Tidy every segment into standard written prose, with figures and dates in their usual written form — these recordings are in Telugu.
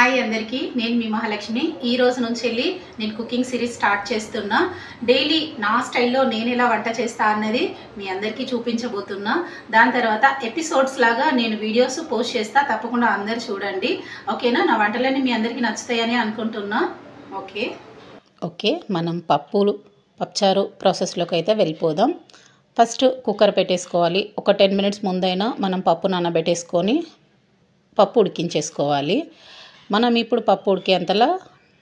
హాయ్ అందరికీ, నేను మీ మహాలక్ష్మి. ఈ రోజు నుంచి నేను కుకింగ్ సిరీస్ స్టార్ట్ చేస్తున్నా. డైలీ నా స్టైల్లో నేను ఎలా వంట చేస్తా అన్నది మీ అందరికీ చూపించబోతున్నా. దాని తర్వాత ఎపిసోడ్స్ లాగా నేను వీడియోస్ పోస్ట్ చేస్తా, తప్పకుండా అందరు చూడండి. ఓకేనా? నా వంటలన్నీ మీ అందరికీ నచ్చుతాయని అనుకుంటున్నా. ఓకే, మనం పప్పుచారు ప్రాసెస్లోకి అయితే వెళ్ళిపోదాం. ఫస్ట్ కుక్కర్ పెట్టేసుకోవాలి. ఒక 10 మినిట్స్ ముందైనా మనం పప్పు నానబెట్టేసుకొని పప్పు ఉడికించేసుకోవాలి. మనం ఇప్పుడు పప్పు ఉడికేంతలా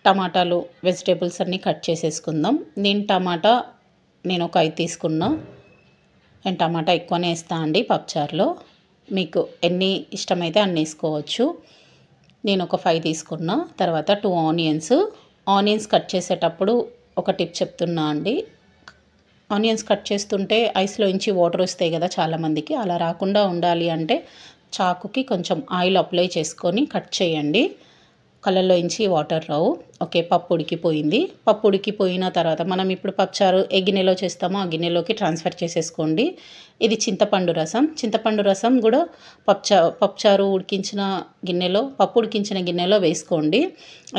టమాటాలు వెజిటేబుల్స్ అన్నీ కట్ చేసేసుకుందాం. నేను ఒక 5 తీసుకున్నా. నేను టమాటా ఎక్కువనే వేస్తాను అండి పప్పుచారులో. మీకు ఎన్ని ఇష్టమైతే అన్ని వేసుకోవచ్చు. నేను ఒక 5 తీసుకున్నా. తర్వాత 2 ఆనియన్స్ కట్ చేసేటప్పుడు ఒక టిప్ చెప్తున్నా అండి. ఆనియన్స్ కట్ చేస్తుంటే ఐస్లో ఇంచి వాటర్ వస్తాయి కదా చాలామందికి. అలా రాకుండా ఉండాలి అంటే చాకుకి కొంచెం ఆయిల్ అప్లై చేసుకొని కట్ చేయండి. కళ్ళల్లో ఇంచి వాటర్ రావు. ఓకే, పప్పు ఉడికిపోయింది. పప్పు ఉడికిపోయిన తర్వాత మనం ఇప్పుడు పప్పుచారు ఏ గిన్నెలో చేస్తామో ఆ గిన్నెలోకి ట్రాన్స్ఫర్ చేసేసుకోండి. ఇది చింతపండు రసం కూడా పప్పుచారు ఉడికించిన పప్పు ఉడికించిన గిన్నెలో వేసుకోండి.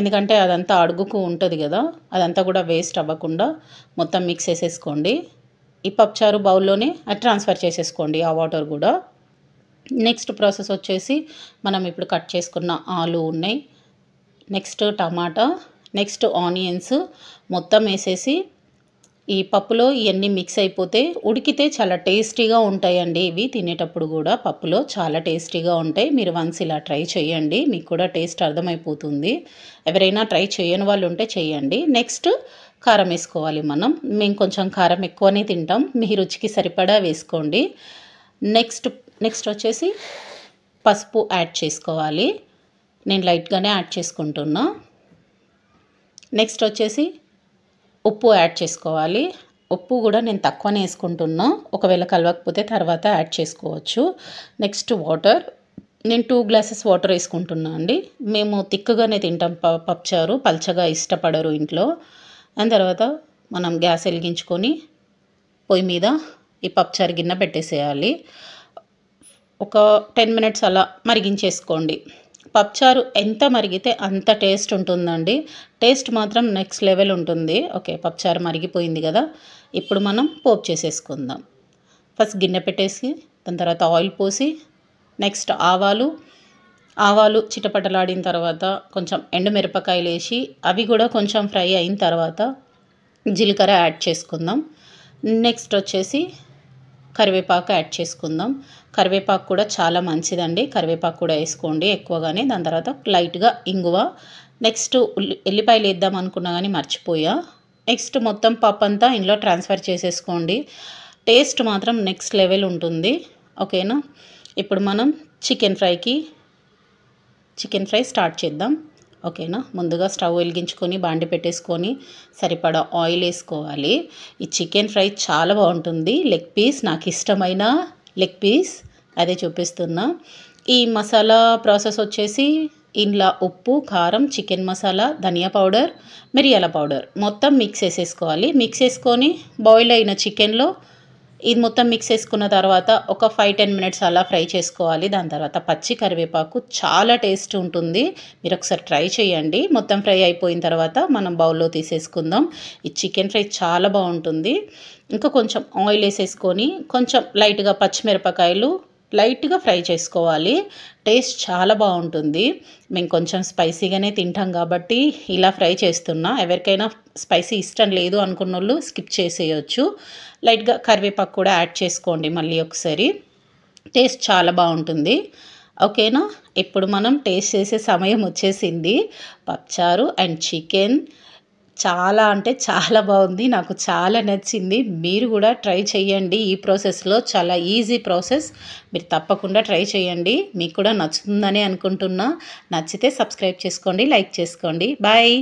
ఎందుకంటే అదంతా అడుగుకు ఉంటుంది కదా, అదంతా కూడా వేస్ట్ అవ్వకుండా మొత్తం మిక్స్ చేసేసుకోండి. ఈ పప్పుచారు బౌల్లోనే అది ట్రాన్స్ఫర్ చేసేసుకోండి, ఆ వాటర్ కూడా. నెక్స్ట్ ప్రాసెస్ వచ్చేసి మనం ఇప్పుడు కట్ చేసుకున్న ఆలు ఉన్నాయి, నెక్స్ట్ టమాటా, నెక్స్ట్ ఆనియన్స్ మొత్తం వేసేసి ఈ పప్పులో ఇవన్నీ మిక్స్ అయిపోతే ఉడికితే చాలా టేస్టీగా ఉంటాయండి. ఇవి తినేటప్పుడు కూడా పప్పులో చాలా టేస్టీగా ఉంటాయి. మీరు వన్స్ ఇలా ట్రై చేయండి, మీకు కూడా టేస్ట్ అర్థమైపోతుంది. ఎవరైనా ట్రై చేయని వాళ్ళు ఉంటే చేయండి. నెక్స్ట్ కారం వేసుకోవాలి. మేము కొంచెం కారం ఎక్కువనే తింటాం, మీ రుచికి సరిపడా వేసుకోండి. నెక్స్ట్ వచ్చేసి పసుపు యాడ్ చేసుకోవాలి. నేను లైట్గానే యాడ్ చేసుకుంటున్నా. నెక్స్ట్ వచ్చేసి ఉప్పు యాడ్ చేసుకోవాలి. ఉప్పు కూడా నేను తక్కువనే వేసుకుంటున్నా, ఒకవేళ కలవకపోతే తర్వాత యాడ్ చేసుకోవచ్చు. నెక్స్ట్ వాటర్, నేను 2 గ్లాసెస్ వాటర్ వేసుకుంటున్నా అండి. మేము తిక్కుగానే తింటాం పప్పుచారు, పల్చగా ఇష్టపడరు ఇంట్లో. దాని తర్వాత మనం గ్యాస్ వెలిగించుకొని పొయ్యి మీద ఈ పప్పుచారు గిన్నె పెట్టేసేయాలి. ఒక 10 మినిట్స్ అలా మరిగించేసుకోండి. పప్పుచారు ఎంత మరిగితే అంత టేస్ట్ ఉంటుందండి. టేస్ట్ మాత్రం నెక్స్ట్ లెవెల్ ఉంటుంది. ఓకే, పప్పుచారు మరిగిపోయింది కదా, ఇప్పుడు మనం పోపు చేసేసుకుందాం. ఫస్ట్ గిన్నె పెట్టేసి దాని తర్వాత ఆయిల్ పోసి, నెక్స్ట్ ఆవాలు చిటపటలాడిన తర్వాత కొంచెం ఎండుమిరపకాయలు వేసి అవి కూడా కొంచెం ఫ్రై అయిన తర్వాత జీలకర్ర యాడ్ చేసుకుందాం. నెక్స్ట్ వచ్చేసి కరివేపాకు యాడ్ చేసుకుందాం. కరివేపాకు కూడా చాలా మంచిదండి, కరివేపాకు కూడా వేసుకోండి ఎక్కువగానే. దాని తర్వాత లైట్గా ఇంగువ, నెక్స్ట్ ఎల్లిపాయలు వేద్దాం అనుకున్నా కానీ మర్చిపోయా. నెక్స్ట్ మొత్తం పప్పు అంతా ఇందులో ట్రాన్స్ఫర్ చేసేసుకోండి. టేస్ట్ మాత్రం నెక్స్ట్ లెవెల్ ఉంటుంది. ఓకేనా? ఇప్పుడు మనం చికెన్ ఫ్రై స్టార్ట్ చేద్దాం. ఓకేనా? ముందుగా స్టవ్ వెలిగించుకొని బాండి పెట్టేసుకొని సరిపడా ఆయిల్ వేసుకోవాలి. ఈ చికెన్ ఫ్రై చాలా బాగుంటుంది. లెగ్ పీస్, నాకు ఇష్టమైన లెగ్ పీస్, అదే చూపిస్తున్నా. ఈ మసాలా ప్రాసెస్ వచ్చేసి ఇందులో ఉప్పు, కారం, చికెన్ మసాలా, ధనియా పౌడర్, మిరియాల పౌడర్ మొత్తం మిక్స్ వేసేసుకోవాలి. మిక్స్ వేసుకొని బాయిల్ అయిన చికెన్లో ఇది మొత్తం మిక్స్ చేసుకున్న తర్వాత ఒక 5-10 మినిట్స్ అలా ఫ్రై చేసుకోవాలి. దాని తర్వాత పచ్చి కరివేపాకు, చాలా టేస్ట్ ఉంటుంది. మీరు ఒకసారి ట్రై చేయండి. మొత్తం ఫ్రై అయిపోయిన తర్వాత మనం బౌల్లో తీసేసుకుందాం. ఈ చికెన్ ఫ్రై చాలా బాగుంటుంది. ఇంకా కొంచెం ఆయిల్ వేసేసుకొని కొంచెం లైట్గా పచ్చిమిరపకాయలు లైట్గా ఫ్రై చేసుకోవాలి. టేస్ట్ చాలా బాగుంటుంది. మేము కొంచెం స్పైసీగానే తింటాం కాబట్టి ఇలా ఫ్రై చేస్తున్నా. ఎవరికైనా స్పైసీ ఇష్టం లేదు అనుకున్న వాళ్ళు స్కిప్ చేసేయచ్చు. లైట్గా కరివేపాకు కూడా యాడ్ చేసుకోండి మళ్ళీ ఒకసారి, టేస్ట్ చాలా బాగుంటుంది. ఓకేనా? ఇప్పుడు మనం టేస్ట్ చేసే సమయం వచ్చేసింది. పప్పుచారు అండ్ చికెన్ చాలా అంటే చాలా బాగుంది, నాకు చాలా నచ్చింది. మీరు కూడా ట్రై చేయండి. ఈ ప్రాసెస్లో చాలా ఈజీ ప్రాసెస్, మీరు తప్పకుండా ట్రై చేయండి. మీకు కూడా నచ్చుతుందని అనుకుంటున్నా. నచ్చితే సబ్స్క్రైబ్ చేసుకోండి, లైక్ చేసుకోండి. బాయ్.